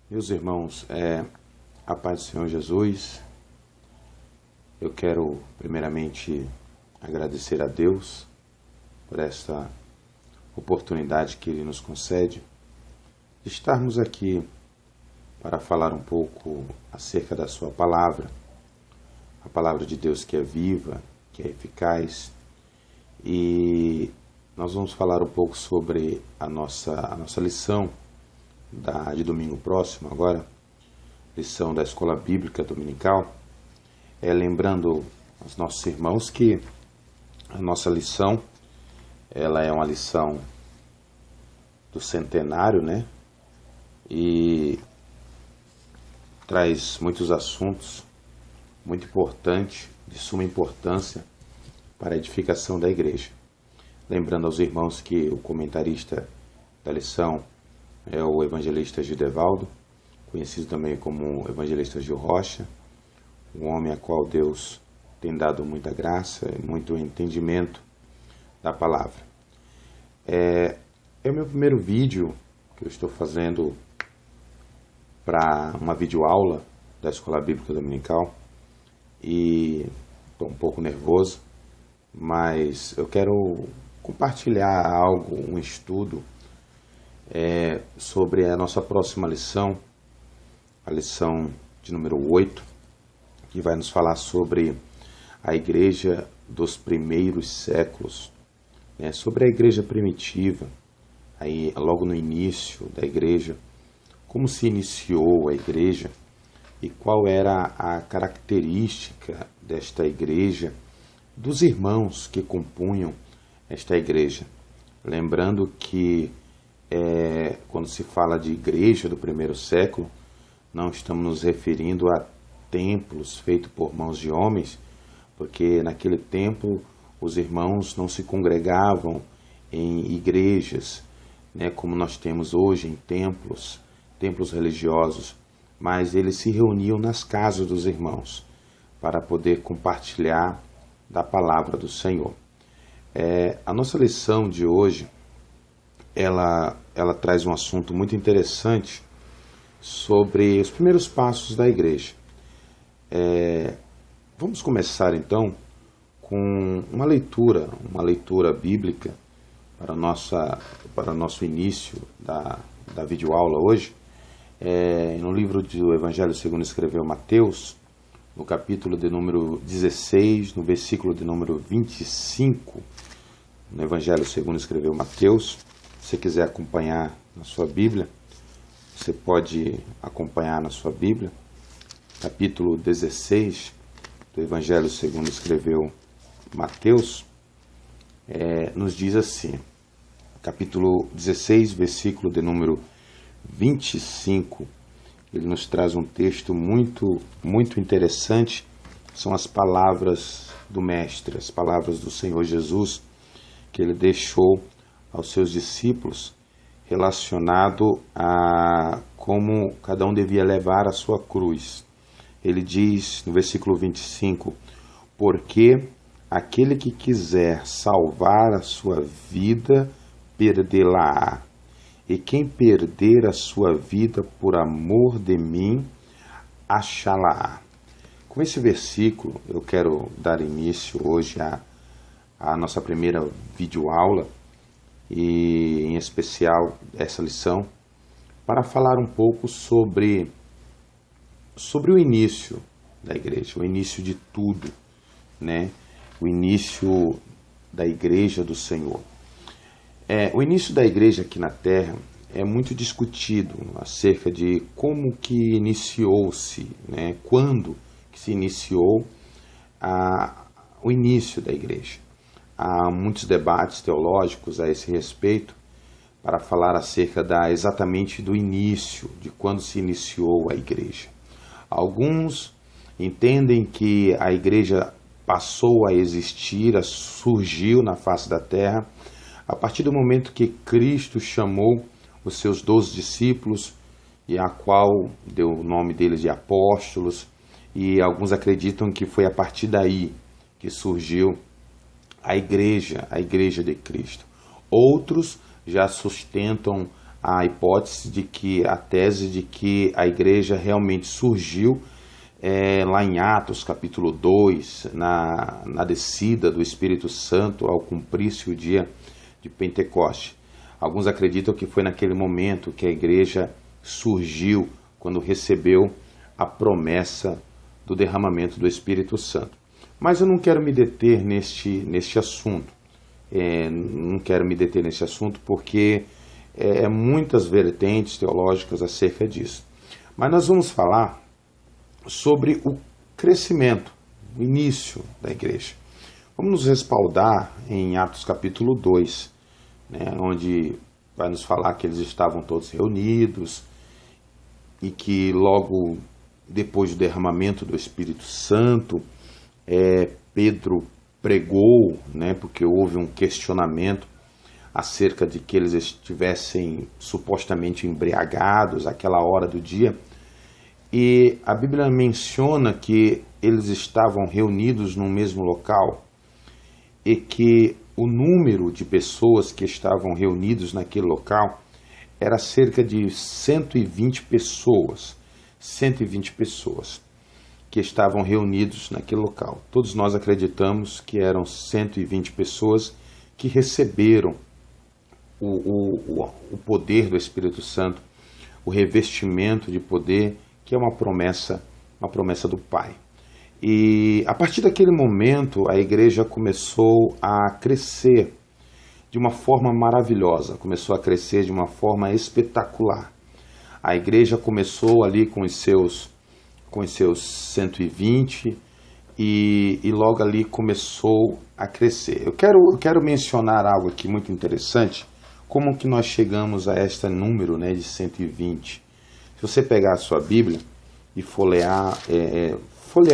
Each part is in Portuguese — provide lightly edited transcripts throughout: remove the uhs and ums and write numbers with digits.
Meus irmãos, a paz do Senhor Jesus, eu quero primeiramente agradecer a Deus por esta oportunidade que Ele nos concede de estarmos aqui para falar um pouco acerca da Sua palavra, a palavra de Deus que é viva, que é eficaz, e nós vamos falar um pouco sobre a nossa lição de domingo próximo agora, lição da Escola Bíblica Dominical, lembrando aos nossos irmãos que a nossa lição, ela é uma lição do centenário, né? E traz muitos assuntos muito importantes, de suma importância para a edificação da igreja. Lembrando aos irmãos que o comentarista da lição é o evangelista Gidevaldo, conhecido também como evangelista Gil Rocha, um homem a qual Deus tem dado muita graça e muito entendimento da palavra. É o meu primeiro vídeo que eu estou fazendo para uma videoaula da Escola Bíblica Dominical e estou um pouco nervoso, mas eu quero compartilhar algo, um estudo sobre a nossa próxima lição, a lição de número 8, que vai nos falar sobre a igreja dos primeiros séculos, sobre a igreja primitiva, aí logo no início da igreja, como se iniciou a igreja e qual era a característica desta igreja, dos irmãos que compunham esta igreja. Lembrando que quando se fala de igreja do primeiro século, não estamos nos referindo a templos feitos por mãos de homens, porque naquele tempo os irmãos não se congregavam em igrejas, como nós temos hoje em templos religiosos, mas eles se reuniam nas casas dos irmãos para poder compartilhar da palavra do Senhor. A nossa lição de hoje, ela traz um assunto muito interessante sobre os primeiros passos da igreja. Vamos começar então com uma leitura bíblica para nosso início da videoaula hoje, no livro do Evangelho segundo escreveu Mateus, no capítulo de número 16, no versículo de número 25, no Evangelho segundo escreveu Mateus. Se você quiser acompanhar na sua Bíblia, você pode acompanhar na sua Bíblia, capítulo 16 do Evangelho segundo escreveu Mateus, nos diz assim, capítulo 16, versículo de número 25, ele nos traz um texto muito, muito interessante, são as palavras do Mestre, as palavras do Senhor Jesus, que ele deixou aos seus discípulos, relacionado a como cada um devia levar a sua cruz. Ele diz no versículo 25, porque aquele que quiser salvar a sua vida, perdê-la-á. E quem perder a sua vida por amor de mim, achá-la-á. Com esse versículo, eu quero dar início hoje à nossa primeira videoaula, e em especial essa lição, para falar um pouco sobre o início da igreja, o início de tudo, o início da igreja do Senhor. O início da igreja aqui na Terra é muito discutido acerca de como que iniciou-se, quando que se iniciou o início da igreja. Há muitos debates teológicos a esse respeito para falar acerca exatamente do início, de quando se iniciou a igreja. Alguns entendem que a igreja passou a existir, surgiu na face da terra, a partir do momento que Cristo chamou os seus 12 discípulos, e a qual deu o nome deles de apóstolos, e alguns acreditam que foi a partir daí que surgiu a igreja de Cristo. Outros já sustentam a hipótese de que, a tese de que a igreja realmente surgiu lá em Atos capítulo 2, na descida do Espírito Santo ao cumprir-se o dia de Pentecoste. Alguns acreditam que foi naquele momento que a igreja surgiu, quando recebeu a promessa do derramamento do Espírito Santo. Mas eu não quero me deter neste assunto. Não quero me deter nesse assunto porque muitas vertentes teológicas acerca disso. Mas nós vamos falar sobre o crescimento, o início da igreja. Vamos nos respaldar em Atos capítulo 2, né, onde vai nos falar que eles estavam todos reunidos e que logo depois do derramamento do Espírito Santo, Pedro pregou, né, porque houve um questionamento acerca de que eles estivessem supostamente embriagados àquela hora do dia. E a Bíblia menciona que eles estavam reunidos no mesmo local e que o número de pessoas que estavam reunidos naquele local era cerca de 120 pessoas. 120 pessoas que estavam reunidos naquele local. Todos nós acreditamos que eram 120 pessoas que receberam o poder do Espírito Santo, o revestimento de poder, que é uma promessa do Pai. E a partir daquele momento, a igreja começou a crescer de uma forma maravilhosa, começou a crescer de uma forma espetacular. A igreja começou ali com os seus 120 e logo ali começou a crescer. Eu quero mencionar algo aqui muito interessante, como que nós chegamos a este número, né, de 120. Se você pegar a sua Bíblia e folhear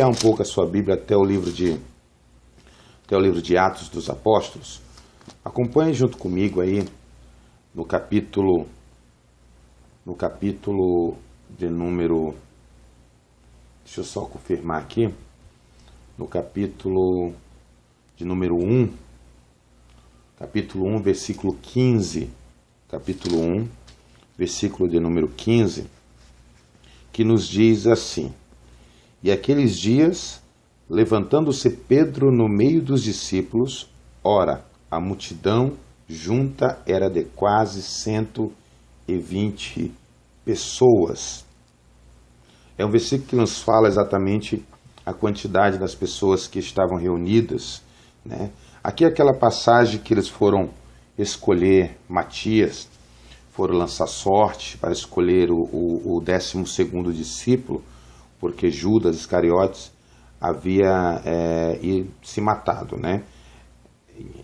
um pouco a sua Bíblia até o livro de Atos dos Apóstolos, acompanhe junto comigo aí no capítulo de número, deixa eu só confirmar aqui, no capítulo de número 1, capítulo 1, versículo 15, capítulo 1, versículo de número 15, que nos diz assim: E aqueles dias, levantando-se Pedro no meio dos discípulos, ora, a multidão junta era de quase 120 pessoas. É um versículo que nos fala exatamente a quantidade das pessoas que estavam reunidas, né? Aqui é aquela passagem que eles foram escolher Matias, foram lançar sorte para escolher o 12º discípulo, porque Judas Iscariotes havia se matado, né?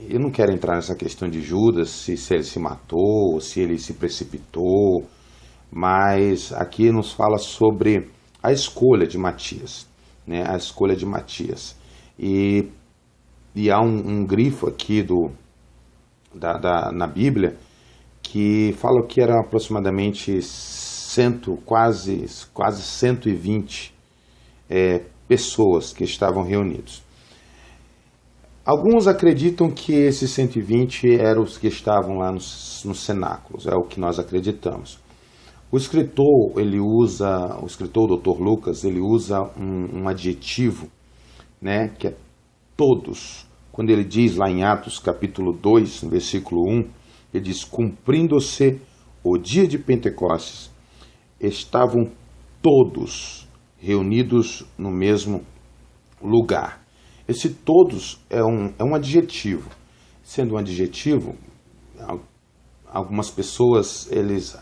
Eu não quero entrar nessa questão de Judas, se ele se matou, se ele se precipitou, mas aqui nos fala sobre a escolha de Matias, né? A escolha de Matias. E há um grifo aqui na Bíblia que fala que eram aproximadamente quase 120 pessoas que estavam reunidos. Alguns acreditam que esses 120 eram os que estavam lá nos cenáculos, é o que nós acreditamos. O escritor, o Dr. Lucas, ele usa um adjetivo, né, que é todos. Quando ele diz lá em Atos capítulo 2, no versículo 1, ele diz: cumprindo-se o dia de Pentecostes, estavam todos reunidos no mesmo lugar. Esse todos é um adjetivo. Sendo um adjetivo, algumas pessoas eles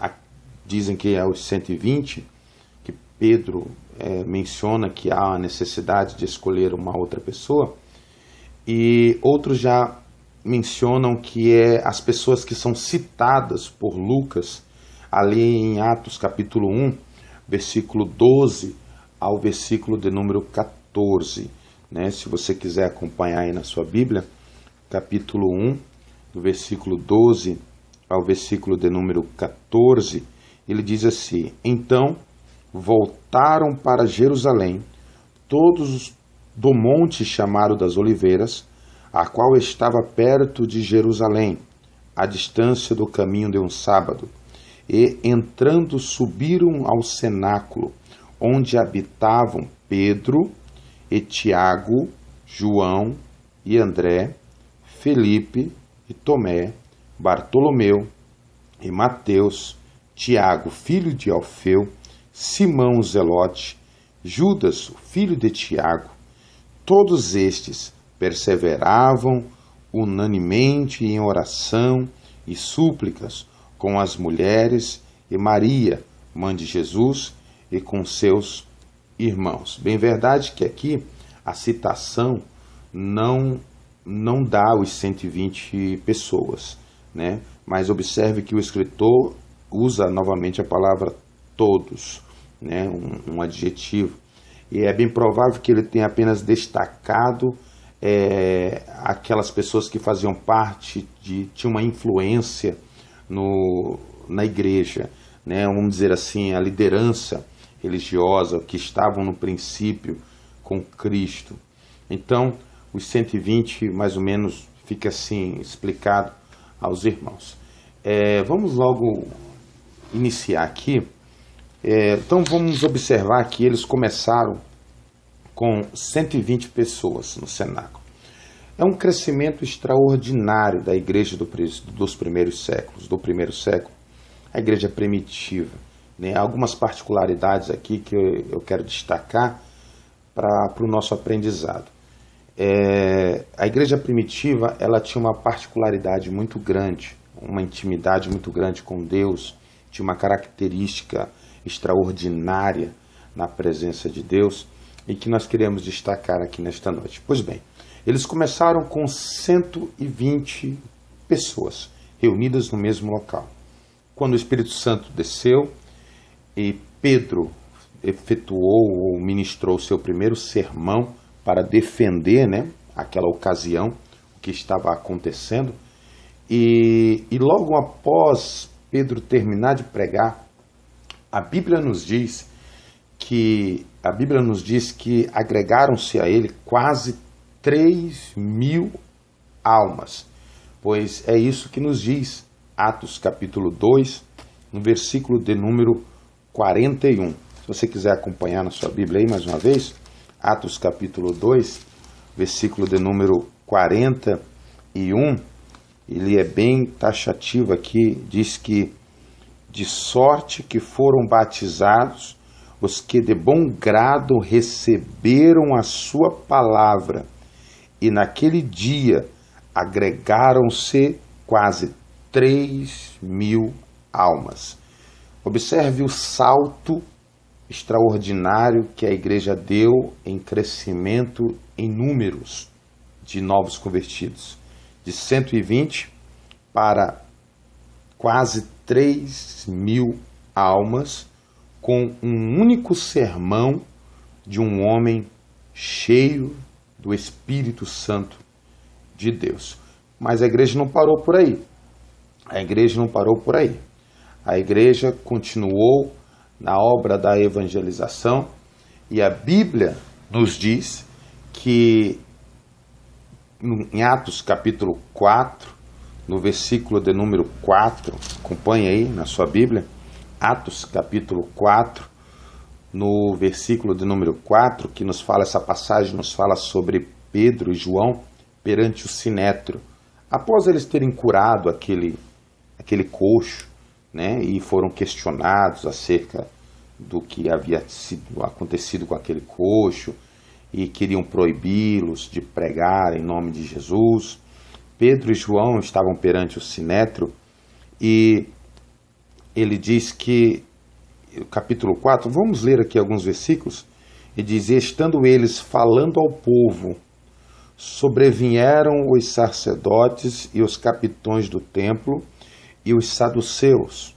dizem que é os 120, que Pedro menciona que há a necessidade de escolher uma outra pessoa, e outros já mencionam que as pessoas que são citadas por Lucas ali em Atos capítulo 1, versículo 12 ao versículo de número 14. Né? Se você quiser acompanhar aí na sua Bíblia, capítulo 1, do versículo 12 ao versículo de número 14, ele diz assim: Então voltaram para Jerusalém todos do monte chamado das Oliveiras, a qual estava perto de Jerusalém, à distância do caminho de um sábado. e, entrando, subiram ao cenáculo, onde habitavam Pedro e Tiago, João e André, Felipe e Tomé, Bartolomeu e Mateus, Tiago, filho de Alfeu, Simão o Zelote, Judas, o filho de Tiago. Todos estes perseveravam unanimemente em oração e súplicas com as mulheres e Maria, mãe de Jesus, e com seus irmãos. Bem verdade que aqui a citação não dá os 120 pessoas, né? Mas observe que o escritor usa novamente a palavra todos, né? Um adjetivo. E é bem provável que ele tenha apenas destacado aquelas pessoas que faziam parte, tinham uma influência na igreja, né? Vamos dizer assim, a liderança religiosa que estavam no princípio com Cristo. Então, os 120 mais ou menos fica assim explicado aos irmãos. Vamos logo iniciar aqui. Então vamos observar que eles começaram com 120 pessoas no cenáculo. É um crescimento extraordinário da igreja dos primeiros séculos, do primeiro século, a igreja primitiva, né? Algumas particularidades aqui que eu quero destacar para o nosso aprendizado. A igreja primitiva, ela tinha uma particularidade muito grande, uma intimidade muito grande com Deus, tinha uma característica extraordinária na presença de Deus e que nós queremos destacar aqui nesta noite. Pois bem, eles começaram com 120 pessoas reunidas no mesmo local. Quando o Espírito Santo desceu e Pedro efetuou ou ministrou o seu primeiro sermão para defender, né, aquela ocasião, o que estava acontecendo, e logo após Pedro terminar de pregar, a Bíblia nos diz que agregaram-se a ele quase 3.000 almas, pois é isso que nos diz Atos capítulo 2, no versículo de número 41. Se você quiser acompanhar na sua Bíblia aí mais uma vez, Atos capítulo 2, versículo de número 41, ele é bem taxativo aqui, diz que de sorte que foram batizados os que de bom grado receberam a sua palavra, e naquele dia agregaram-se quase 3.000 almas. Observe o salto extraordinário que a igreja deu em crescimento em números de novos convertidos, de 120 para quase 3.000 almas, com um único sermão de um homem cheio do Espírito Santo de Deus. Mas a igreja não parou por aí. A igreja continuou na obra da evangelização, e a Bíblia nos diz que em Atos capítulo 4, no versículo de número 4, acompanhe aí na sua Bíblia, Atos capítulo 4, no versículo de número 4, que nos fala, essa passagem nos fala sobre Pedro e João perante o sinédrio. Após eles terem curado aquele coxo, né, e foram questionados acerca do que havia acontecido com aquele coxo, e queriam proibi-los de pregar em nome de Jesus, Pedro e João estavam perante o sinédrio, e ele diz que, capítulo 4, vamos ler aqui alguns versículos, e diz: estando eles falando ao povo, sobrevieram os sacerdotes e os capitões do templo e os saduceus,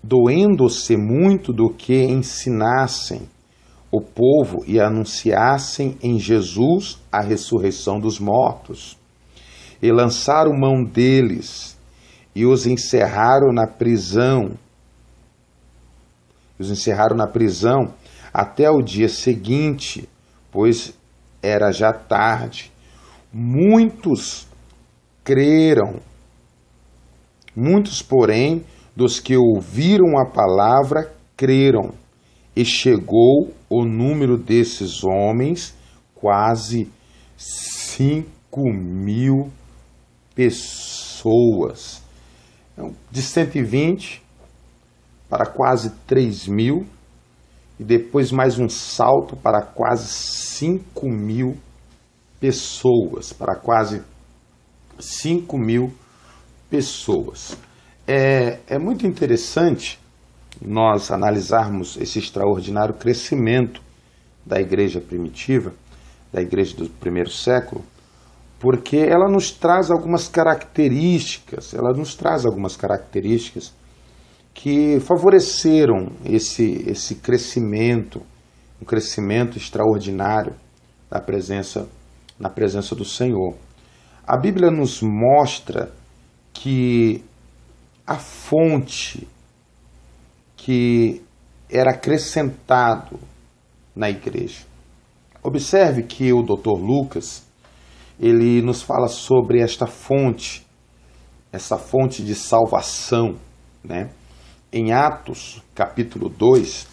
doendo-se muito do que ensinassem o povo e anunciassem em Jesus a ressurreição dos mortos. E lançaram mão deles e os encerraram na prisão. Até o dia seguinte, pois era já tarde. Muitos creram. Muitos, porém, dos que ouviram a palavra creram, e chegou o número desses homens quase 5.000 pessoas. De 120 para quase 3.000, e depois mais um salto para quase 5.000 pessoas, para quase 5.000 pessoas. É muito interessante nós analisarmos esse extraordinário crescimento da igreja primitiva, da igreja do primeiro século, porque ela nos traz algumas características, que favoreceram esse crescimento, um crescimento extraordinário na presença do Senhor. A Bíblia nos mostra que a fonte que era acrescentado na igreja. Observe que o Dr. Lucas, ele nos fala sobre essa fonte de salvação, né? Em Atos capítulo 2,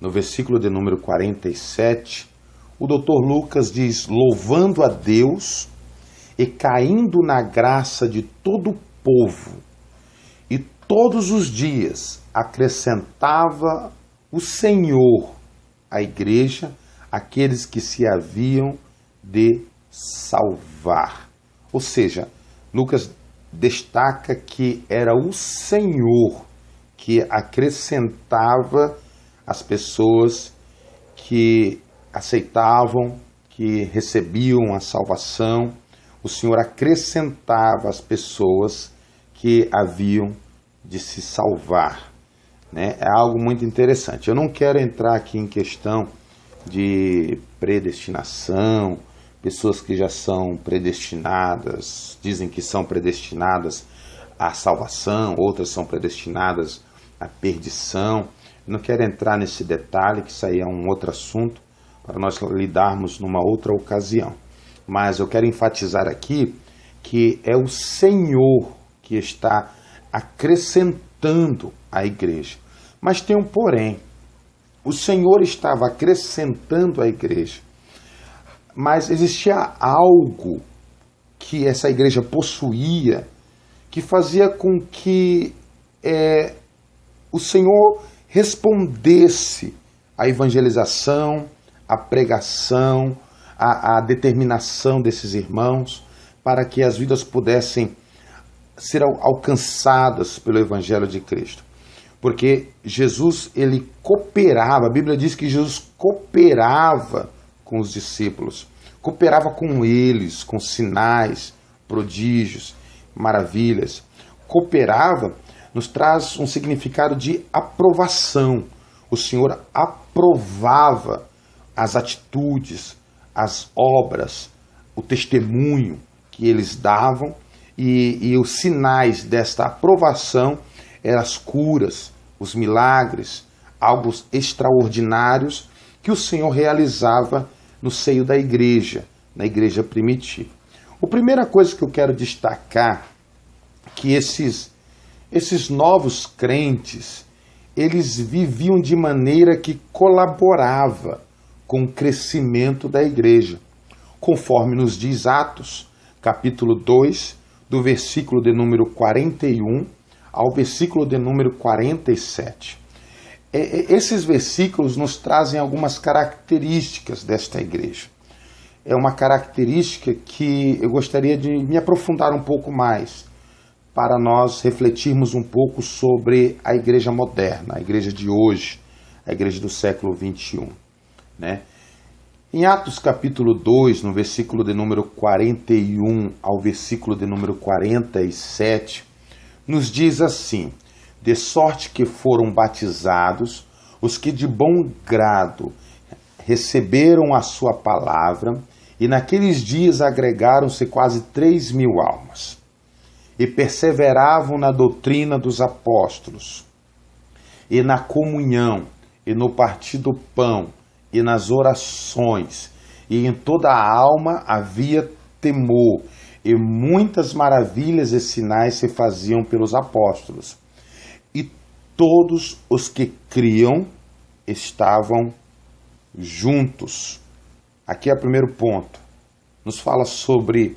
no versículo de número 47, o Dr. Lucas diz: louvando a Deus e caindo na graça de todo o povo, e todos os dias acrescentava o Senhor à igreja aqueles que se haviam de salvar. Ou seja, Lucas destaca que era o Senhor que acrescentava as pessoas que aceitavam, que recebiam a salvação. O Senhor acrescentava as pessoas que haviam de se salvar, né? É algo muito interessante. Eu não quero entrar aqui em questão de predestinação, pessoas que já são predestinadas, dizem que são predestinadas à salvação, outras são predestinadas à perdição. Eu não quero entrar nesse detalhe, que isso aí é um outro assunto para nós lidarmos numa outra ocasião. Mas eu quero enfatizar aqui que é o Senhor que está acrescentando à igreja. Mas tem um porém. O Senhor estava acrescentando à igreja, mas existia algo que essa igreja possuía que fazia com que o Senhor respondesse à evangelização, à pregação, à determinação desses irmãos, para que as vidas pudessem ser alcançadas pelo Evangelho de Cristo. Porque Jesus, ele cooperava, a Bíblia diz que Jesus cooperava com os discípulos, cooperava com eles, com sinais, prodígios, maravilhas. Cooperava nos traz um significado de aprovação. O Senhor aprovava as atitudes, as obras, o testemunho que eles davam, e os sinais desta aprovação eram as curas, os milagres, algo extraordinários que o Senhor realizava no seio da igreja, na igreja primitiva. A primeira coisa que eu quero destacar é que esses novos crentes, eles viviam de maneira que colaborava com o crescimento da igreja, conforme nos diz Atos, capítulo 2, do versículo de número 41 ao versículo de número 47. Esses versículos nos trazem algumas características desta igreja. É uma característica que eu gostaria de me aprofundar um pouco mais, para nós refletirmos um pouco sobre a igreja moderna, a igreja de hoje, a igreja do século 21, né? Em Atos capítulo 2, no versículo de número 41 ao versículo de número 47, nos diz assim: de sorte que foram batizados os que de bom grado receberam a sua palavra, e naqueles dias agregaram-se quase 3.000 almas, e perseveravam na doutrina dos apóstolos, e na comunhão, e no partir do pão, e nas orações, e em toda a alma havia temor, e muitas maravilhas e sinais se faziam pelos apóstolos. E todos os que criam estavam juntos. Aqui é o primeiro ponto. Nos fala sobre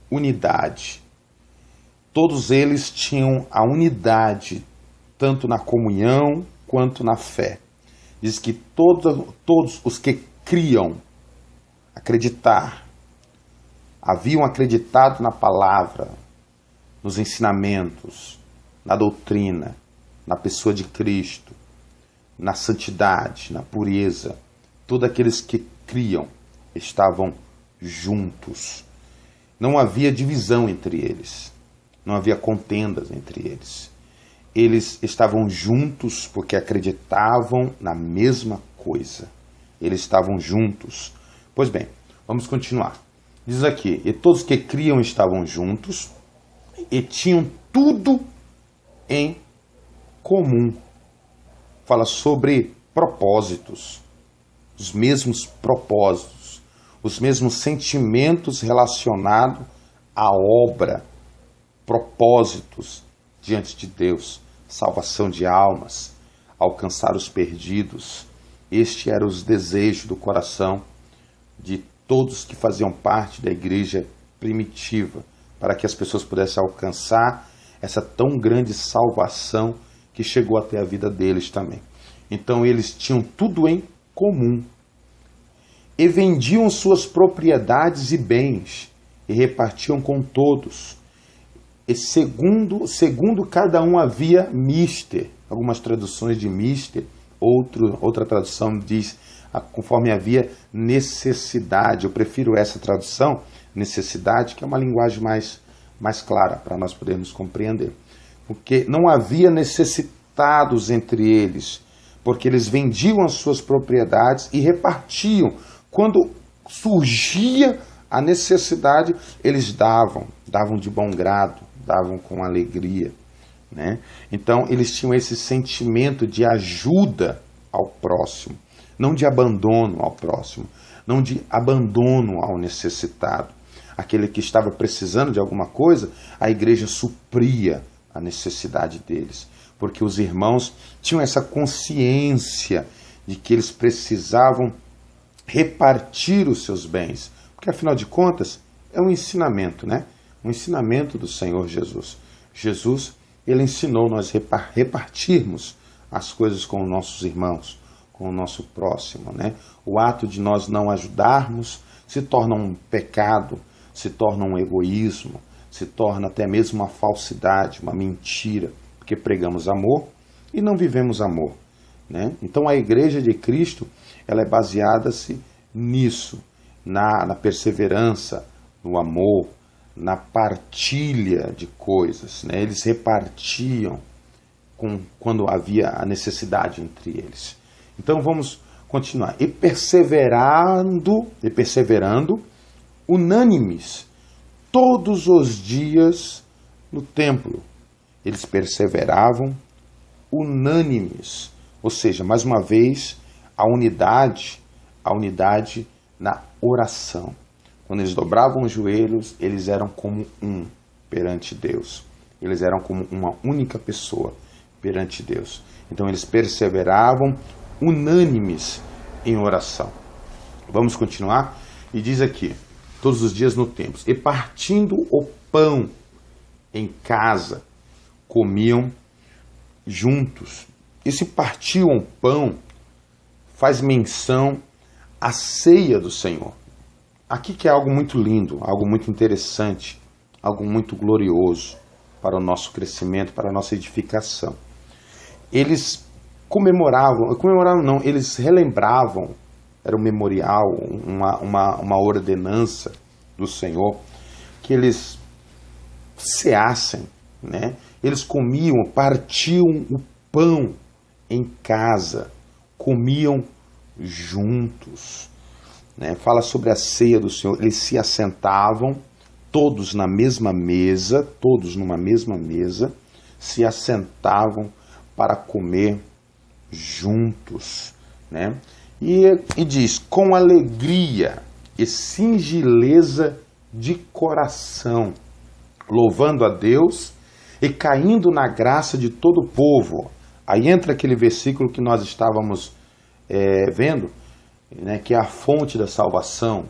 unidade. Todos eles tinham a unidade, tanto na comunhão quanto na fé. Diz que todos os que criam, acreditar, haviam acreditado na palavra, nos ensinamentos, na doutrina, na pessoa de Cristo, na santidade, na pureza. Todos aqueles que criam estavam juntos. Não havia divisão entre eles. Não havia contendas entre eles. Eles estavam juntos porque acreditavam na mesma coisa. Eles estavam juntos. Pois bem, vamos continuar. Diz aqui, e todos que criam estavam juntos e tinham tudo em comum. Fala sobre propósitos, os mesmos propósitos, os mesmos sentimentos relacionados à obra, propósitos diante de Deus, salvação de almas, alcançar os perdidos. Este era os desejos do coração de todos que faziam parte da igreja primitiva, para que as pessoas pudessem alcançar essa tão grande salvação que chegou até a vida deles também. Então eles tinham tudo em comum. E vendiam suas propriedades e bens, e repartiam com todos. E segundo cada um havia mister. Algumas traduções de mister, outra tradução diz conforme havia necessidade. Eu prefiro essa tradução, necessidade, que é uma linguagem mais clara para nós podermos compreender. Porque não havia necessitados entre eles, porque eles vendiam as suas propriedades e repartiam. Quando surgia a necessidade, eles davam de bom grado, davam com alegria, né? Então, eles tinham esse sentimento de ajuda ao próximo, não de abandono ao próximo, não de abandono ao necessitado. Aquele que estava precisando de alguma coisa, a igreja supria a necessidade deles, porque os irmãos tinham essa consciência de que eles precisavam repartir os seus bens, porque afinal de contas é um ensinamento, né? Um ensinamento do Senhor Jesus. Jesus, ele ensinou nós repartirmos as coisas com os nossos irmãos, com o nosso próximo, né? O ato de nós não ajudarmos se torna um pecado, se torna um egoísmo, se torna até mesmo uma falsidade, uma mentira, porque pregamos amor e não vivemos amor, né? Então a igreja de Cristo, ela é baseada-se nisso, na perseverança, no amor, na partilha de coisas, né? Eles repartiam quando havia a necessidade entre eles. Então vamos continuar. E perseverando, unânimes, todos os dias no templo. Eles perseveravam unânimes, ou seja, mais uma vez, a unidade na oração. Quando eles dobravam os joelhos, eles eram como um perante Deus. Eles eram como uma única pessoa perante Deus. Então eles perseveravam unânimes em oração. Vamos continuar? E diz aqui, todos os dias no templo. E partindo o pão em casa, comiam juntos. E se partiam o pão, faz menção à ceia do Senhor. Aqui que é algo muito lindo, algo muito interessante, algo muito glorioso para o nosso crescimento, para a nossa edificação. Eles eles relembravam, era um memorial, uma ordenança do Senhor, que eles ceassem, né? Eles comiam, partiam o pão em casa, comiam juntos, né? Fala sobre a ceia do Senhor. Eles se assentavam, todos na mesma mesa, todos numa mesma mesa, se assentavam para comer juntos, né? E diz, com alegria e singeleza de coração, louvando a Deus e caindo na graça de todo o povo. Aí entra aquele versículo que nós estávamos vendo, né, que é a fonte da salvação.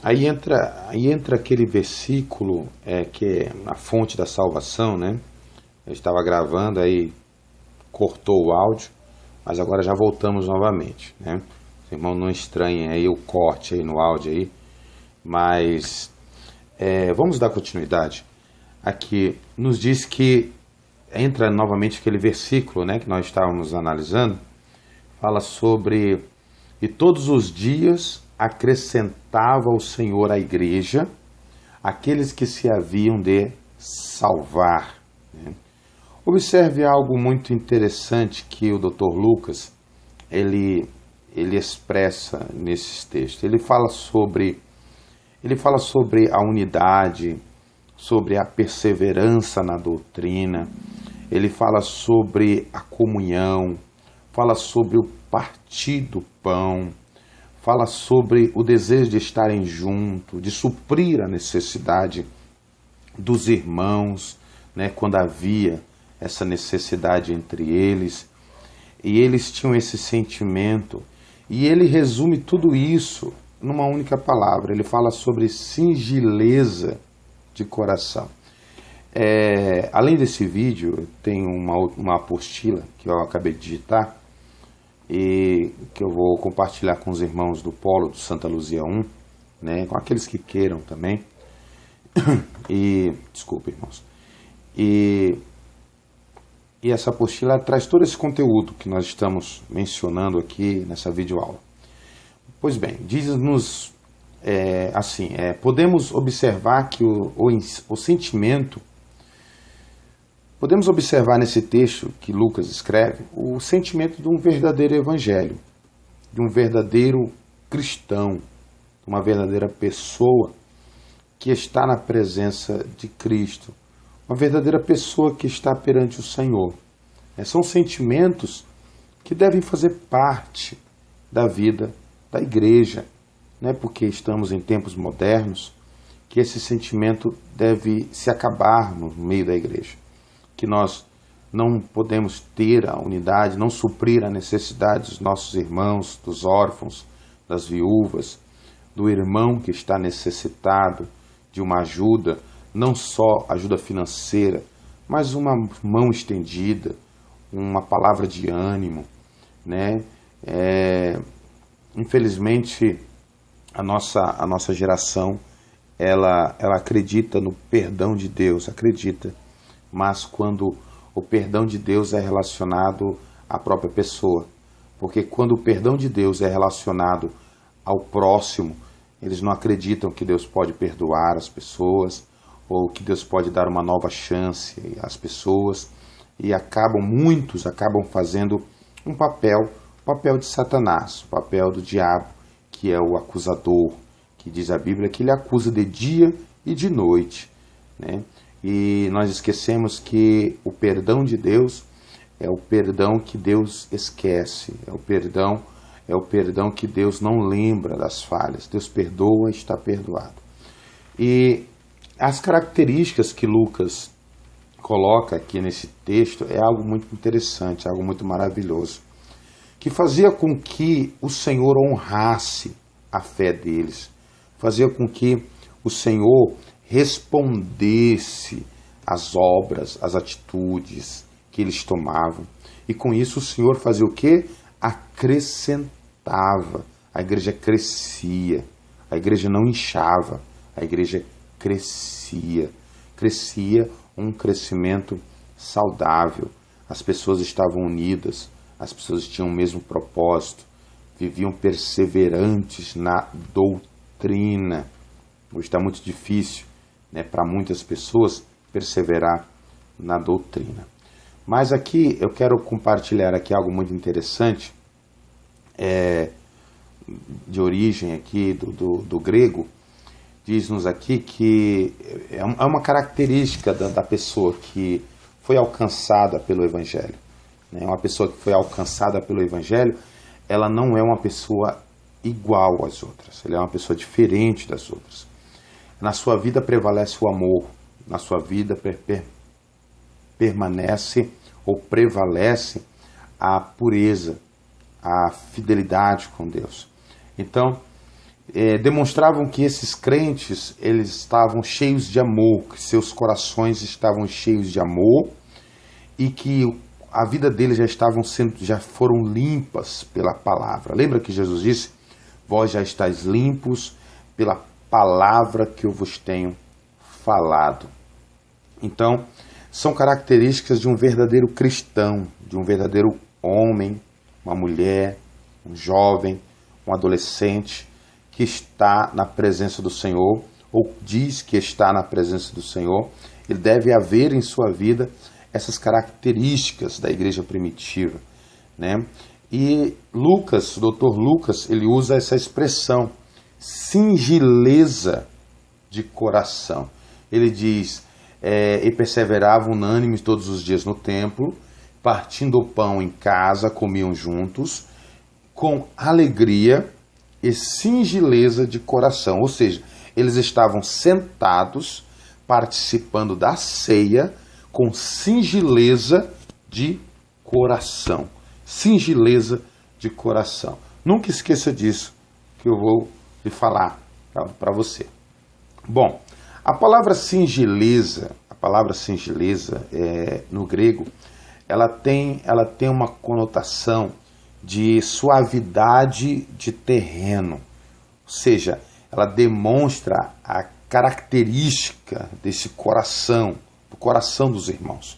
Aí entra aquele versículo que é a fonte da salvação, né? Eu estava gravando, aí cortou o áudio, mas agora já voltamos novamente, né? Os irmãos não estranhem aí o corte aí no áudio aí, mas vamos dar continuidade. Aqui nos diz que entra novamente aquele versículo, né, que nós estávamos analisando, fala sobre: e todos os dias acrescentava o Senhor à igreja aqueles que se haviam de salvar. Observe algo muito interessante que o Dr. Lucas ele expressa nesses textos. Ele fala sobre a unidade, sobre a perseverança na doutrina, ele fala sobre a comunhão, fala sobre o partir do pão, fala sobre o desejo de estarem juntos, de suprir a necessidade dos irmãos, né, quando havia essa necessidade entre eles, e eles tinham esse sentimento, e ele resume tudo isso numa única palavra. Ele fala sobre singeleza de coração. Além desse vídeo, tem uma apostila que eu acabei de digitar e que eu vou compartilhar com os irmãos do Polo do Santa Luzia 1, né, com aqueles que queiram também. Desculpa, irmãos. E essa apostila traz todo esse conteúdo que nós estamos mencionando aqui nessa videoaula. Pois bem, diz-nos assim, podemos observar que o sentimento, podemos observar nesse texto que Lucas escreve, o sentimento de um verdadeiro evangelho, de um verdadeiro cristão, de uma verdadeira pessoa que está na presença de Cristo, uma verdadeira pessoa que está perante o Senhor. São sentimentos que devem fazer parte da vida da igreja. Não é porque estamos em tempos modernos que esse sentimento deve se acabar no meio da igreja, que nós não podemos ter a unidade, não suprir a necessidade dos nossos irmãos, dos órfãos, das viúvas, do irmão que está necessitado de uma ajuda, não só ajuda financeira, mas uma mão estendida, uma palavra de ânimo, né? Infelizmente, a nossa geração, ela acredita no perdão de Deus, acredita, mas quando o perdão de Deus é relacionado à própria pessoa, porque quando o perdão de Deus é relacionado ao próximo, eles não acreditam que Deus pode perdoar as pessoas, ou que Deus pode dar uma nova chance às pessoas, e muitos acabam fazendo um papel de Satanás, o papel do diabo, que é o acusador, que diz a Bíblia que ele acusa de dia e de noite, né? E nós esquecemos que o perdão de Deus é o perdão que Deus esquece, é o perdão que Deus não lembra das falhas. Deus perdoa e está perdoado. E as características que Lucas coloca aqui nesse texto é algo muito interessante, algo muito maravilhoso, que fazia com que o Senhor honrasse a fé deles, fazia com que o Senhor respondesse às obras, às atitudes que eles tomavam. E com isso o Senhor fazia o quê? Acrescentava. A igreja crescia, a igreja não inchava, a igreja crescia um crescimento saudável. As pessoas estavam unidas, as pessoas tinham o mesmo propósito, viviam perseverantes na doutrina. Hoje está muito difícil, né, para muitas pessoas perseverar na doutrina. Mas aqui eu quero compartilhar aqui algo muito interessante, de origem aqui do grego. Diz-nos aqui que é uma característica da pessoa que foi alcançada pelo Evangelho. Uma pessoa que foi alcançada pelo Evangelho, ela não é uma pessoa igual às outras, ele é uma pessoa diferente das outras. Na sua vida prevalece o amor, na sua vida permanece ou prevalece a pureza, a fidelidade com Deus. Então, demonstravam que esses crentes, eles estavam cheios de amor, que seus corações estavam cheios de amor e que a vida deles já foram limpas pela palavra. Lembra que Jesus disse: vós já estáis limpos pela palavra que eu vos tenho falado. Então, são características de um verdadeiro cristão, de um verdadeiro homem, uma mulher, um jovem, um adolescente que está na presença do Senhor, ou diz que está na presença do Senhor. Ele deve haver em sua vida essas características da igreja primitiva, né? E Lucas, o Dr. Lucas, ele usa essa expressão, singeleza de coração. Ele diz, e perseveravam unânimes todos os dias no templo, partindo o pão em casa, comiam juntos, com alegria e singeleza de coração. Ou seja, eles estavam sentados, participando da ceia, com singeleza de coração. Singeleza de coração. Nunca esqueça disso, que eu vou lhe falar para você. Bom, a palavra singeleza no grego, ela tem uma conotação de suavidade de terreno, ou seja, ela demonstra a característica desse coração, do coração dos irmãos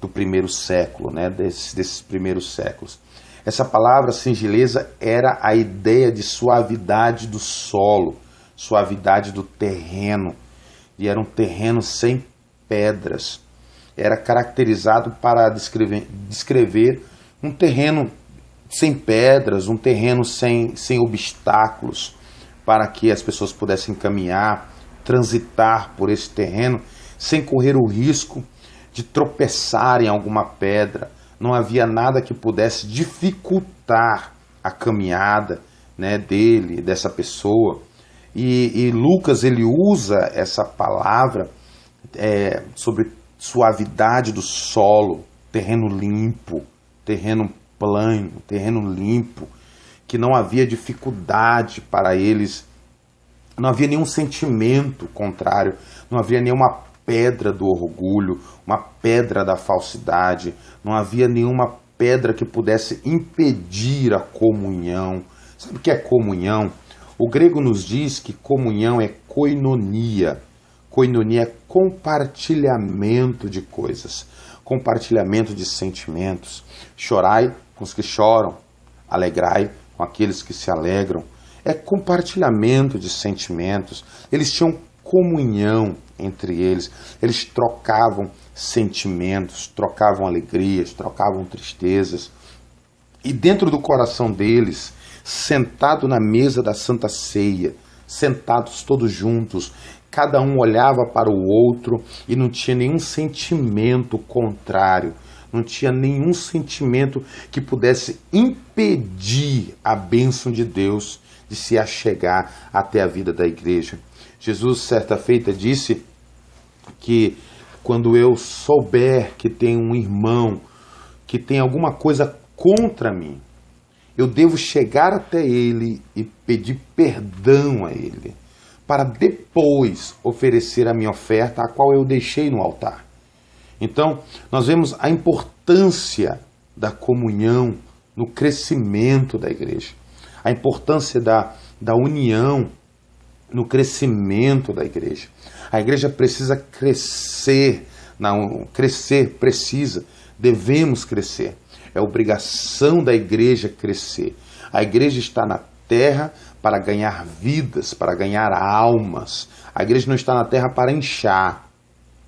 do primeiro século, né, desses primeiros séculos. Essa palavra singeleza era a ideia de suavidade do solo, suavidade do terreno, e era um terreno sem pedras. Era caracterizado para descrever um terreno sem pedras, um terreno sem obstáculos, para que as pessoas pudessem caminhar, transitar por esse terreno, sem correr o risco de tropeçar em alguma pedra. Não havia nada que pudesse dificultar a caminhada, né, dessa pessoa. E Lucas, ele usa essa palavra sobre suavidade do solo, terreno limpo, terreno plano, terreno limpo, que não havia dificuldade para eles, não havia nenhum sentimento contrário, não havia nenhuma pedra do orgulho, uma pedra da falsidade, não havia nenhuma pedra que pudesse impedir a comunhão. Sabe o que é comunhão? O grego nos diz que comunhão é koinonia. Koinonia é compartilhamento de coisas, compartilhamento de sentimentos. Chorai com os que choram, alegrai com aqueles que se alegram. É compartilhamento de sentimentos. Eles tinham comunhão entre eles. Eles trocavam sentimentos, trocavam alegrias, trocavam tristezas. E dentro do coração deles, sentado na mesa da Santa Ceia, sentados todos juntos, cada um olhava para o outro e não tinha nenhum sentimento contrário, não tinha nenhum sentimento que pudesse impedir a bênção de Deus de se achegar até a vida da igreja. Jesus, certa feita, disse que quando eu souber que tem um irmão que tem alguma coisa contra mim, eu devo chegar até ele e pedir perdão a ele, para depois oferecer a minha oferta, a qual eu deixei no altar. Então, nós vemos a importância da comunhão no crescimento da igreja, a importância da união no crescimento da igreja. A igreja precisa crescer, devemos crescer. É obrigação da igreja crescer. A igreja está na terra para ganhar vidas, para ganhar almas. A igreja não está na terra para inchar.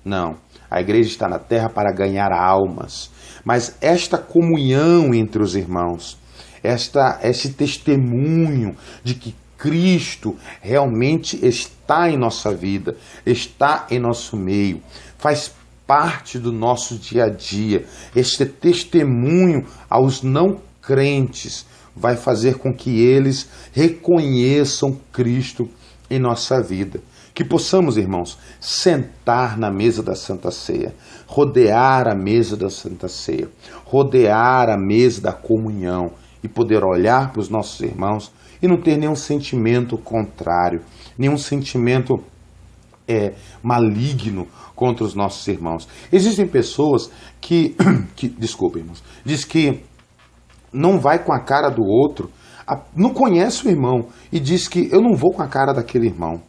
Não. A igreja está na terra para ganhar almas. Mas esta comunhão entre os irmãos, este testemunho de que Cristo realmente está em nossa vida, está em nosso meio, faz parte do nosso dia a dia. Este testemunho aos não crentes vai fazer com que eles reconheçam Cristo em nossa vida. Que possamos, irmãos, sentar na mesa da Santa Ceia, rodear a mesa da Santa Ceia, rodear a mesa da comunhão e poder olhar para os nossos irmãos e não ter nenhum sentimento contrário, nenhum sentimento maligno contra os nossos irmãos. Existem pessoas desculpem, irmãos, diz que não vai com a cara do outro, não conhece o irmão e diz que eu não vou com a cara daquele irmão.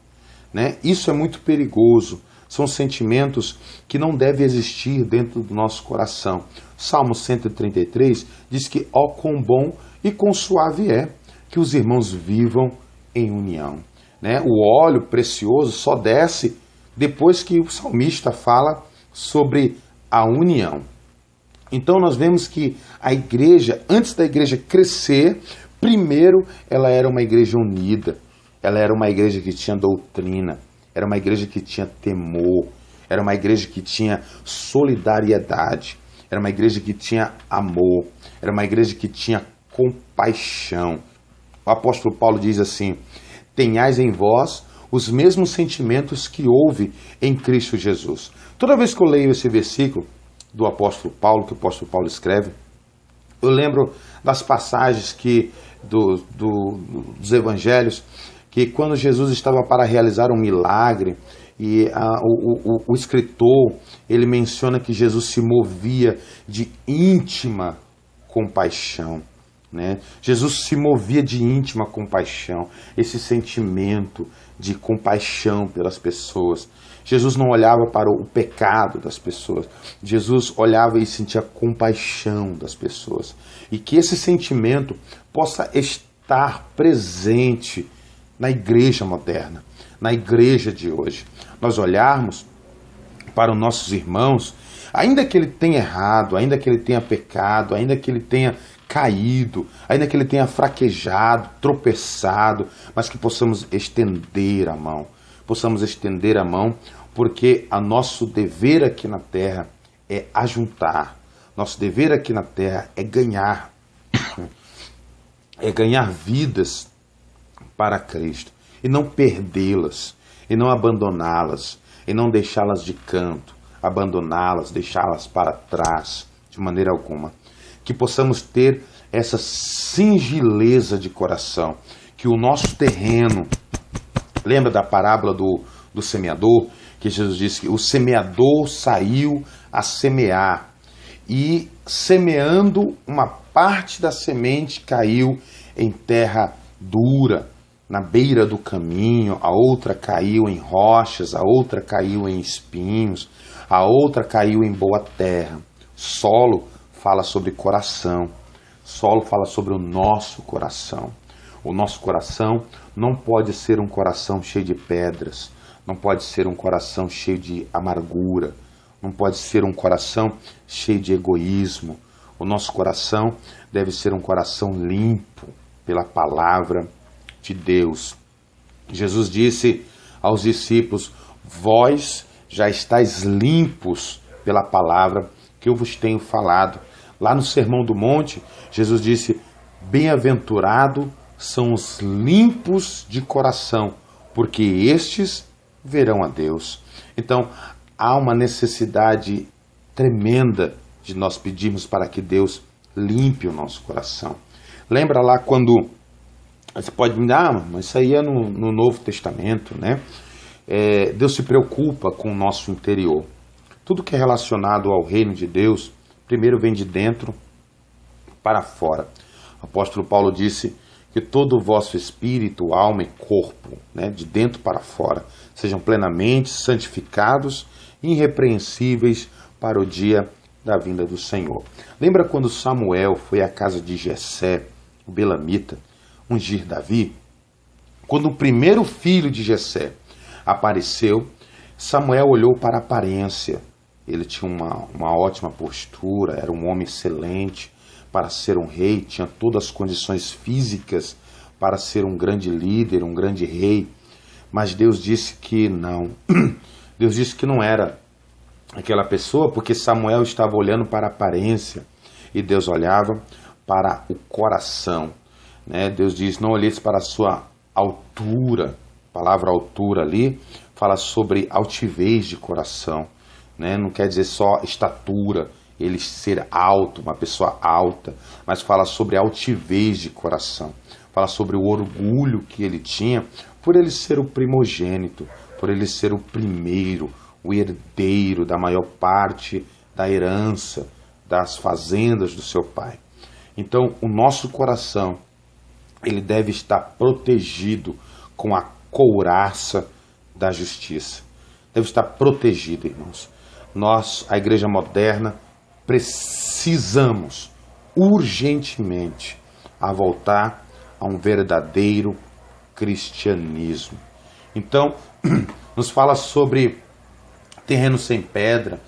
Né? Isso é muito perigoso. São sentimentos que não devem existir dentro do nosso coração. Salmo 133 diz que ó quão bom e quão suave é que os irmãos vivam em união. Né? O óleo precioso só desce depois que o salmista fala sobre a união. Então nós vemos que a igreja, antes da igreja crescer, primeiro ela era uma igreja unida. Ela era uma igreja que tinha doutrina, era uma igreja que tinha temor, era uma igreja que tinha solidariedade, era uma igreja que tinha amor, era uma igreja que tinha compaixão. O apóstolo Paulo diz assim: tenhais em vós os mesmos sentimentos que houve em Cristo Jesus. Toda vez que eu leio esse versículo do apóstolo Paulo, que o apóstolo Paulo escreve, eu lembro das passagens dos evangelhos, que quando Jesus estava para realizar um milagre, e o escritor, ele menciona que Jesus se movia de íntima compaixão. Né? Jesus se movia de íntima compaixão, esse sentimento de compaixão pelas pessoas. Jesus não olhava para o pecado das pessoas, Jesus olhava e sentia compaixão das pessoas. E que esse sentimento possa estar presente na igreja moderna, na igreja de hoje. Nós olharmos para os nossos irmãos, ainda que ele tenha errado, ainda que ele tenha pecado, ainda que ele tenha caído, ainda que ele tenha fraquejado, tropeçado, mas que possamos estender a mão. Possamos estender a mão, porque o nosso dever aqui na terra é ajuntar. Nosso dever aqui na terra é ganhar vidas para Cristo, e não perdê-las, e não abandoná-las, e não deixá-las de canto, abandoná-las, deixá-las para trás, de maneira alguma. Que possamos ter essa singeleza de coração, que o nosso terreno, lembra da parábola do semeador, que Jesus disse que o semeador saiu a semear, e semeando, uma parte da semente caiu em terra dura, na beira do caminho, a outra caiu em rochas, a outra caiu em espinhos, a outra caiu em boa terra. Solo fala sobre coração, solo fala sobre o nosso coração. O nosso coração não pode ser um coração cheio de pedras, não pode ser um coração cheio de amargura, não pode ser um coração cheio de egoísmo. O nosso coração deve ser um coração limpo pela palavra de Deus. Jesus disse aos discípulos: vós já estáis limpos pela palavra que eu vos tenho falado. Lá no Sermão do Monte, Jesus disse: bem-aventurado são os limpos de coração, porque estes verão a Deus. Então, há uma necessidade tremenda de nós pedirmos para que Deus limpe o nosso coração. Lembra lá quando você pode me dar, mas isso aí é no Novo Testamento, né? Deus se preocupa com o nosso interior. Tudo que é relacionado ao reino de Deus, primeiro vem de dentro para fora. O apóstolo Paulo disse que todo o vosso espírito, alma e corpo, né, de dentro para fora, sejam plenamente santificados e irrepreensíveis para o dia da vinda do Senhor. Lembra quando Samuel foi à casa de Jessé, o belamita, ungir Davi? Quando o primeiro filho de Jessé apareceu, Samuel olhou para a aparência. Ele tinha uma ótima postura, era um homem excelente para ser um rei, tinha todas as condições físicas para ser um grande líder, um grande rei. Mas Deus disse que não. Deus disse que não era aquela pessoa, porque Samuel estava olhando para a aparência e Deus olhava para o coração. né? Deus diz, não olheis para a sua altura. A palavra altura ali fala sobre altivez de coração, né? Não quer dizer só estatura, ele ser alto, uma pessoa alta, mas fala sobre altivez de coração. Fala sobre o orgulho que ele tinha por ele ser o primogênito, por ele ser o primeiro, o herdeiro da maior parte da herança, das fazendas do seu pai. Então, o nosso coração, ele deve estar protegido com a couraça da justiça. Deve estar protegido, irmãos. Nós, a igreja moderna, precisamos urgentemente a voltar a um verdadeiro cristianismo. Então, nos fala sobre terreno sem pedra,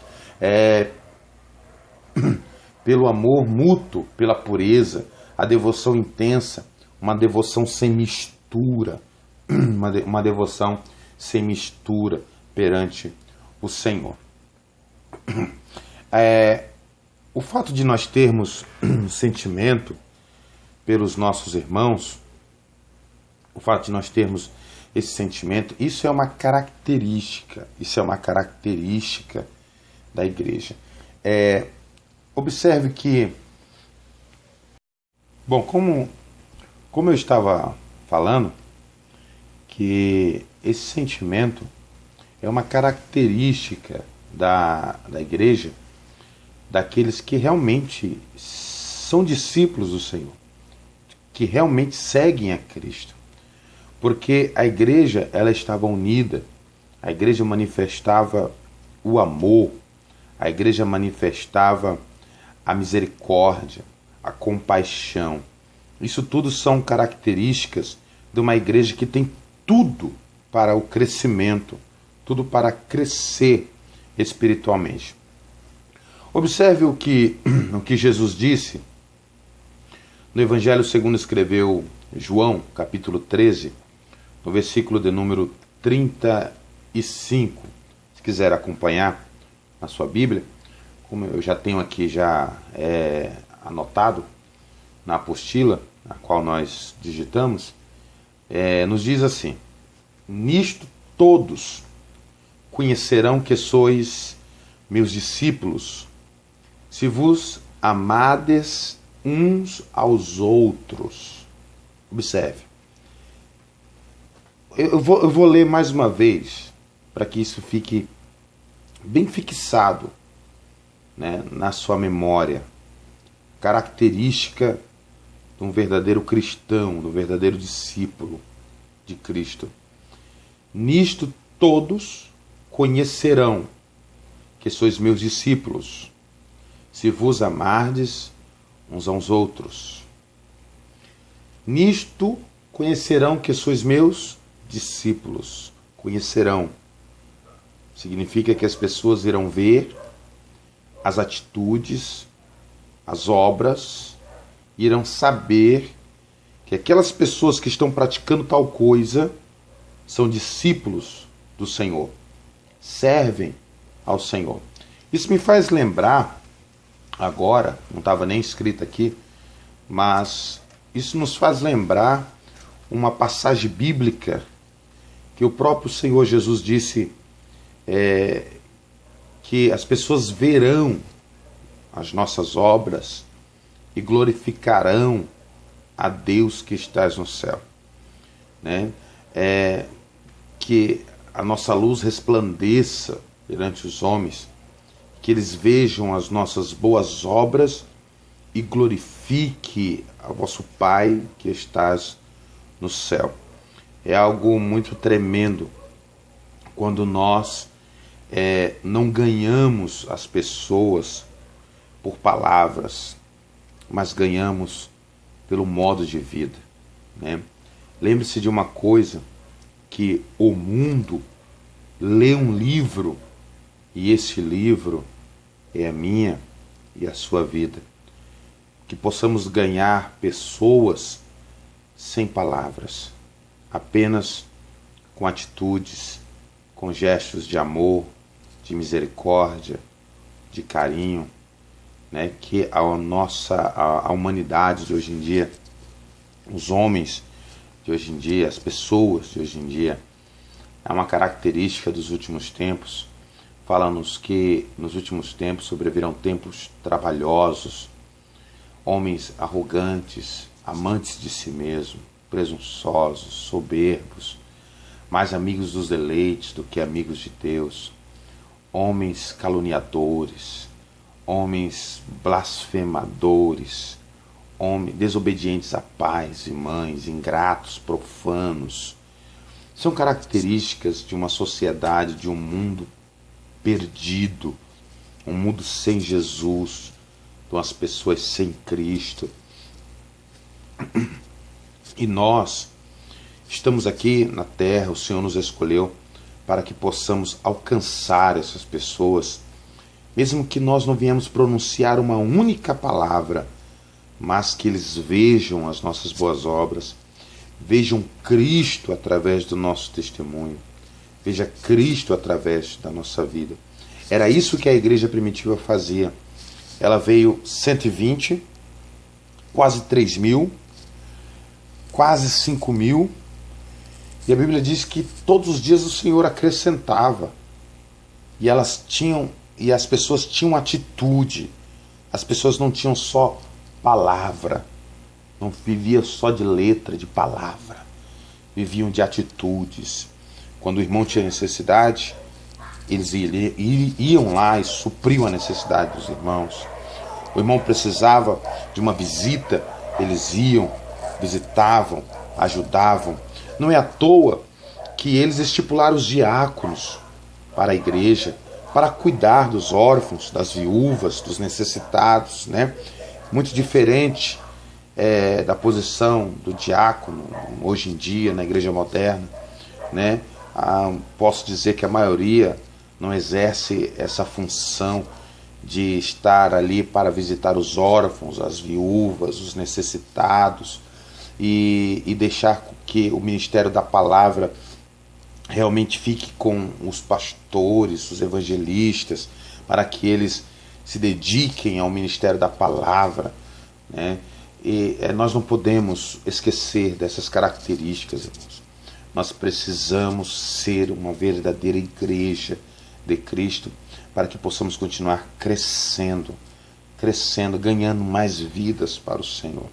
pelo amor mútuo, pela pureza, a devoção intensa, uma devoção sem mistura, uma devoção sem mistura perante o Senhor. O fato de nós termos um sentimento pelos nossos irmãos, o fato de nós termos esse sentimento, isso é uma característica da igreja. Observe que, bom, como eu estava falando, que esse sentimento é uma característica da igreja, daqueles que realmente são discípulos do Senhor, que realmente seguem a Cristo. Porque a igreja, ela estava unida, a igreja manifestava o amor, a igreja manifestava a misericórdia, a compaixão. Isso tudo são características de uma igreja que tem tudo para o crescimento, tudo para crescer espiritualmente. Observe o que Jesus disse no Evangelho segundo escreveu João, capítulo 13, no versículo de número 35. Se quiser acompanhar na sua Bíblia, como eu já tenho aqui anotado na apostila, a qual nós digitamos, nos diz assim: nisto todos conhecerão que sois meus discípulos, se vos amades uns aos outros. Observe. Eu vou ler mais uma vez, para que isso fique bem fixado, né, na sua memória. Característica de um verdadeiro cristão, de um verdadeiro discípulo de Cristo. Nisto todos conhecerão que sois meus discípulos, se vos amardes uns aos outros. Nisto conhecerão que sois meus discípulos. Conhecerão. Significa que as pessoas irão ver as atitudes, as obras, irão saber que aquelas pessoas que estão praticando tal coisa são discípulos do Senhor, servem ao Senhor. Isso me faz lembrar, agora, não estava nem escrito aqui, mas isso nos faz lembrar uma passagem bíblica que o próprio Senhor Jesus disse que as pessoas verão as nossas obras e glorificarão a Deus que estás no céu, né? Que a nossa luz resplandeça perante os homens, que eles vejam as nossas boas obras e glorifique ao vosso Pai que estás no céu. É algo muito tremendo quando nós não ganhamos as pessoas por palavras, mas ganhamos pelo modo de vida, né? Lembre-se de uma coisa, que o mundo lê um livro e esse livro é a minha e a sua vida. Que possamos ganhar pessoas sem palavras, apenas com atitudes, com gestos de amor, de misericórdia, de carinho, né? Que a humanidade de hoje em dia os homens de hoje em dia, as pessoas de hoje em dia, é uma característica dos últimos tempos. Fala-nos que nos últimos tempos sobrevirão tempos trabalhosos, homens arrogantes, amantes de si mesmo, presunçosos, soberbos, mais amigos dos deleites do que amigos de Deus, homens caluniadores, homens blasfemadores, homens desobedientes a pais e mães, ingratos, profanos. São características de uma sociedade, de um mundo perdido, um mundo sem Jesus, de umas pessoas sem Cristo. E nós estamos aqui na terra, o Senhor nos escolheu para que possamos alcançar essas pessoas, mesmo que nós não venhamos pronunciar uma única palavra, mas que eles vejam as nossas boas obras, vejam Cristo através do nosso testemunho, veja Cristo através da nossa vida. Era isso que a igreja primitiva fazia. Ela veio 120, quase 3 mil, quase 5 mil, e a Bíblia diz que todos os dias o Senhor acrescentava, e as pessoas tinham atitude, as pessoas não tinham só palavra, não viviam só de letra, de palavra, viviam de atitudes. Quando o irmão tinha necessidade, eles iam lá e supriam a necessidade dos irmãos. O irmão precisava de uma visita, eles iam, visitavam, ajudavam. Não é à toa que eles estipularam os diáconos para a igreja, para cuidar dos órfãos, das viúvas, dos necessitados, né? Muito diferente da posição do diácono hoje em dia na igreja moderna, né? Posso dizer que a maioria não exerce essa função de estar ali para visitar os órfãos, as viúvas, os necessitados e deixar que o ministério da palavra realmente fique com os pastores, os evangelistas, para que eles se dediquem ao ministério da palavra, né? E nós não podemos esquecer dessas características, irmãos. Nós precisamos ser uma verdadeira igreja de Cristo para que possamos continuar crescendo, ganhando mais vidas para o Senhor.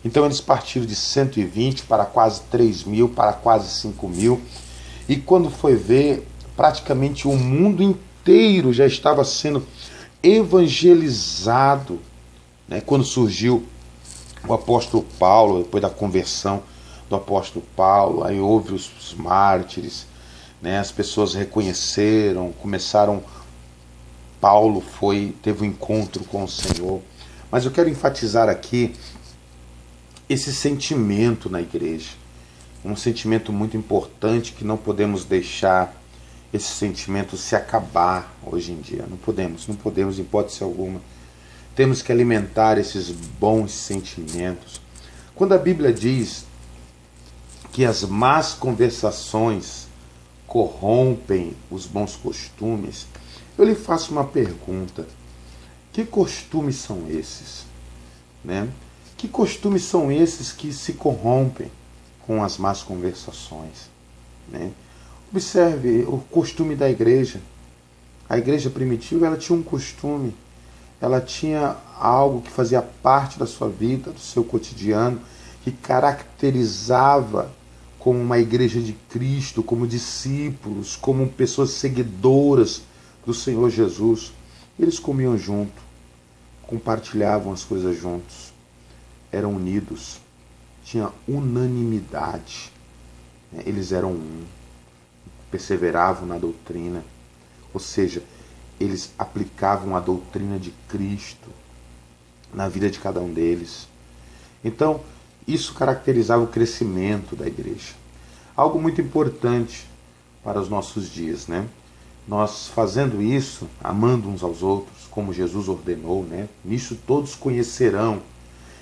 Então eles partiram de 120 para quase 3 mil, para quase 5 mil. E quando foi ver, praticamente o mundo inteiro já estava sendo evangelizado, né? Quando surgiu o apóstolo Paulo, depois da conversão do apóstolo Paulo, aí houve os mártires, né? As pessoas reconheceram, Paulo teve um encontro com o Senhor. Mas eu quero enfatizar aqui esse sentimento na igreja, um sentimento muito importante que não podemos deixar esse sentimento se acabar hoje em dia. Não podemos em hipótese alguma. Temos que alimentar esses bons sentimentos. Quando a Bíblia diz que as más conversações corrompem os bons costumes, eu lhe faço uma pergunta. Que costumes são esses? Né? Que costumes são esses que se corrompem com as más conversações? Né? Observe o costume da igreja. A igreja primitiva, ela tinha um costume. Ela tinha algo que fazia parte da sua vida, do seu cotidiano, que caracterizava como uma igreja de Cristo, como discípulos, como pessoas seguidoras do Senhor Jesus. Eles comiam junto, compartilhavam as coisas juntos, eram unidos, tinha unanimidade, eles eram um, perseveravam na doutrina, ou seja, eles aplicavam a doutrina de Cristo na vida de cada um deles. Então, isso caracterizava o crescimento da igreja. Algo muito importante para os nossos dias, né? Nós fazendo isso, amando uns aos outros, como Jesus ordenou, né? Nisso todos conhecerão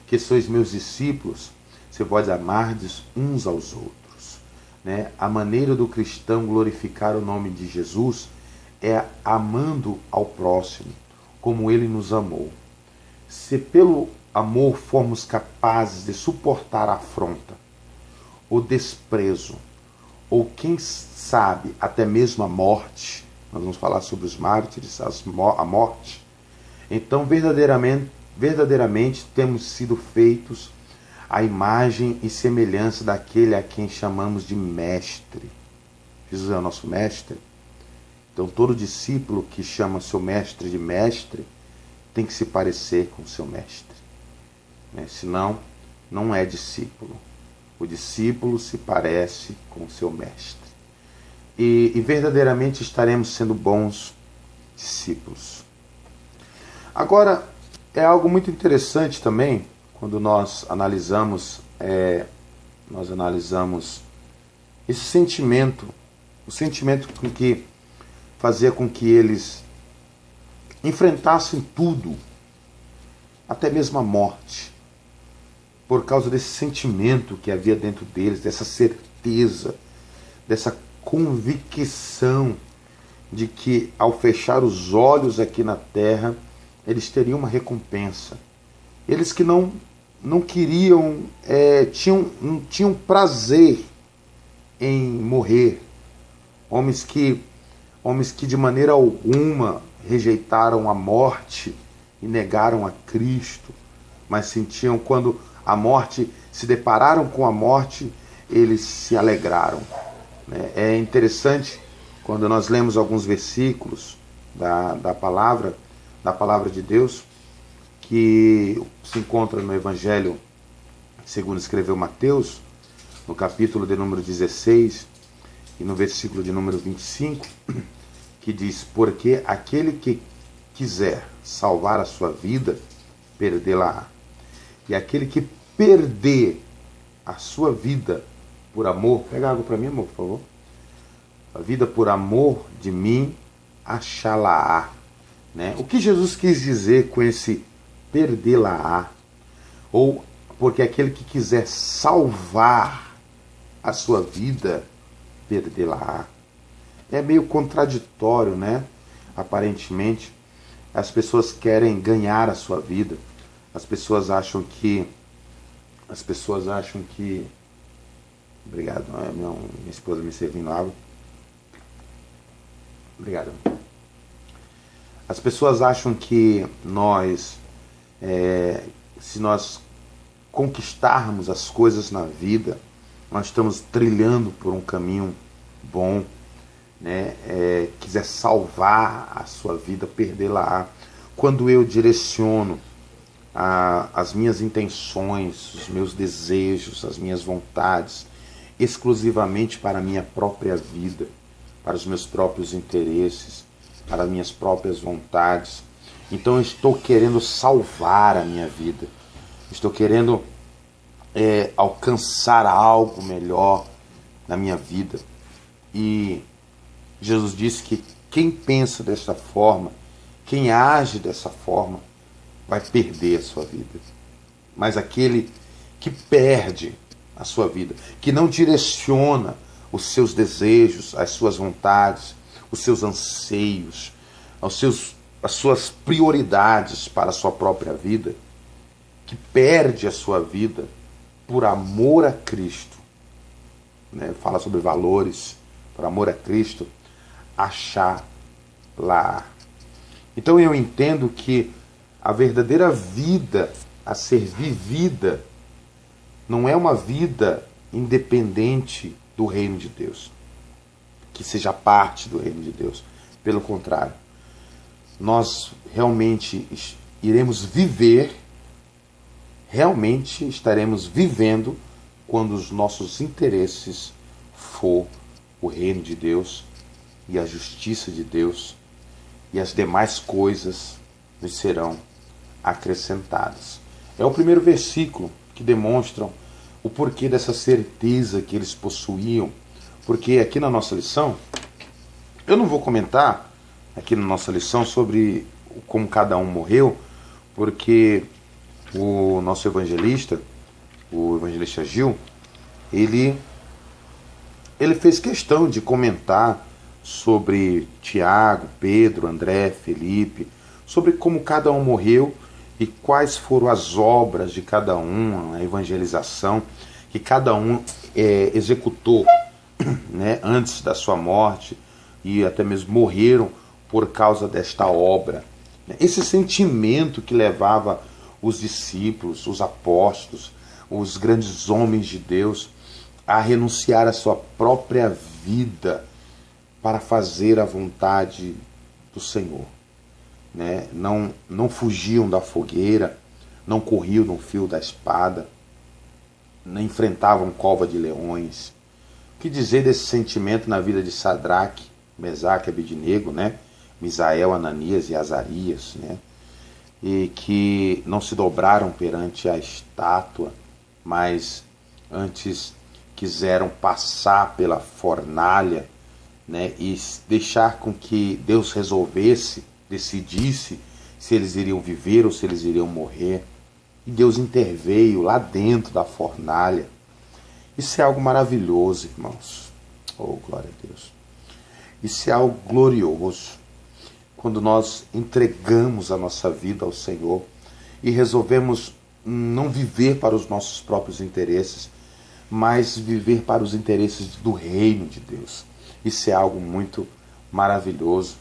que sois meus discípulos, se vós amardes uns aos outros, né? A maneira do cristão glorificar o nome de Jesus é amando ao próximo, como ele nos amou. Se pelo amor formos capazes de suportar a afronta, o desprezo, ou quem sabe até mesmo a morte, nós vamos falar sobre os mártires, a morte, então verdadeiramente temos sido feitos à imagem e semelhança daquele a quem chamamos de mestre. Jesus é o nosso mestre. Então todo discípulo que chama seu mestre de mestre tem que se parecer com seu mestre, né? Senão não é discípulo. O discípulo se parece com o seu mestre. E verdadeiramente estaremos sendo bons discípulos. Agora, é algo muito interessante também, quando nós analisamos esse sentimento, o sentimento com que fazia com que eles enfrentassem tudo, até mesmo a morte, por causa desse sentimento que havia dentro deles, dessa certeza, dessa convicção de que ao fechar os olhos aqui na terra, eles teriam uma recompensa. Eles que não queriam, tinham prazer em morrer. Homens que de maneira alguma rejeitaram a morte e negaram a Cristo, mas sentiam quando a morte, se depararam com a morte, eles se alegraram. É interessante quando nós lemos alguns versículos da palavra de Deus, que se encontra no Evangelho segundo escreveu Mateus, no capítulo de número 16 e no versículo de número 25, que diz: porque aquele que quiser salvar a sua vida, perdê-la-á. E aquele que perder a sua vida por amor, pega água para mim, amor, por favor. A vida por amor de mim, achá-la-á. Né? O que Jesus quis dizer com esse perdê-la-á? Ou porque aquele que quiser salvar a sua vida, perdê-la-á. É meio contraditório, né? Aparentemente, as pessoas querem ganhar a sua vida. As pessoas acham que... Obrigado, minha esposa me servindo água. Obrigado. As pessoas acham que se nós conquistarmos as coisas na vida, nós estamos trilhando por um caminho bom, né? Quiser salvar a sua vida, perdê-la-á. Quando eu direciono as minhas intenções, os meus desejos, as minhas vontades, exclusivamente para a minha própria vida, para os meus próprios interesses, para as minhas próprias vontades, então eu estou querendo salvar a minha vida, estou querendo alcançar algo melhor na minha vida. E Jesus disse que quem pensa dessa forma, quem age dessa forma, vai perder a sua vida. Mas aquele que perde a sua vida, que não direciona os seus desejos, as suas vontades, os seus anseios, as suas prioridades para a sua própria vida, que perde a sua vida por amor a Cristo, né? Fala sobre valores, por amor a Cristo, achá-la. Então eu entendo que a verdadeira vida a ser vivida não é uma vida independente do reino de Deus, que seja parte do reino de Deus. Pelo contrário, nós realmente iremos viver, realmente estaremos vivendo quando os nossos interesses for o reino de Deus e a justiça de Deus, e as demais coisas nos serão acrescentadas. É o primeiro versículo que demonstra o porquê dessa certeza que eles possuíam. Porque aqui na nossa lição, eu não vou comentar aqui na nossa lição sobre como cada um morreu, porque o nosso evangelista, o evangelista Gil, ele fez questão de comentar sobre Tiago, Pedro, André, Felipe, sobre como cada um morreu e quais foram as obras de cada um, a evangelização que cada um executou, né, antes da sua morte, e até mesmo morreram por causa desta obra. Esse sentimento que levava os discípulos, os apóstolos, os grandes homens de Deus a renunciar à sua própria vida para fazer a vontade do Senhor. Né? Não fugiam da fogueira, não corriam no fio da espada, não enfrentavam cova de leões. O que dizer desse sentimento na vida de Sadraque, Mesaque e Abednego, né? Misael, Ananias e Azarias, né? E que não se dobraram perante a estátua, mas antes quiseram passar pela fornalha, né? E deixar com que Deus resolvesse, decidisse se eles iriam viver ou se eles iriam morrer. E Deus interveio lá dentro da fornalha. Isso é algo maravilhoso, irmãos. Oh, glória a Deus. Isso é algo glorioso. Quando nós entregamos a nossa vida ao Senhor e resolvemos não viver para os nossos próprios interesses, mas viver para os interesses do reino de Deus. Isso é algo muito maravilhoso.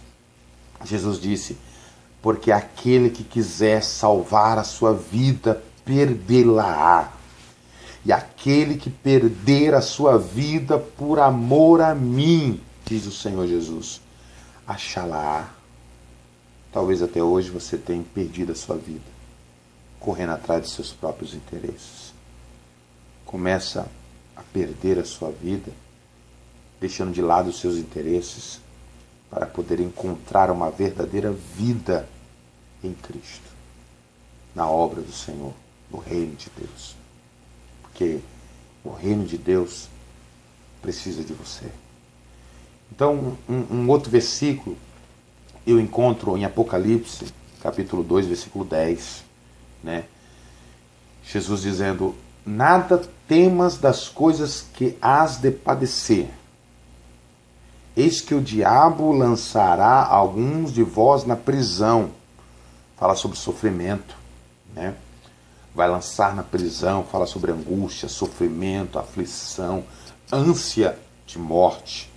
Jesus disse: porque aquele que quiser salvar a sua vida, perdê-la-á. E aquele que perder a sua vida por amor a mim, diz o Senhor Jesus, achá-la-á. Talvez até hoje você tenha perdido a sua vida, correndo atrás de seus próprios interesses. Começa a perder a sua vida, deixando de lado os seus interesses, para poder encontrar uma verdadeira vida em Cristo, na obra do Senhor, no reino de Deus. Porque o reino de Deus precisa de você. Então, um outro versículo eu encontro em Apocalipse, capítulo 2, versículo 10, né? Jesus dizendo: nada temas das coisas que hás de padecer. Eis que o diabo lançará alguns de vós na prisão. Fala sobre sofrimento, né? Vai lançar na prisão, fala sobre angústia, sofrimento, aflição, ânsia de morte,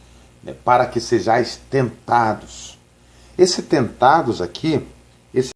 né? Para que sejais tentados. Esse tentados aqui, esse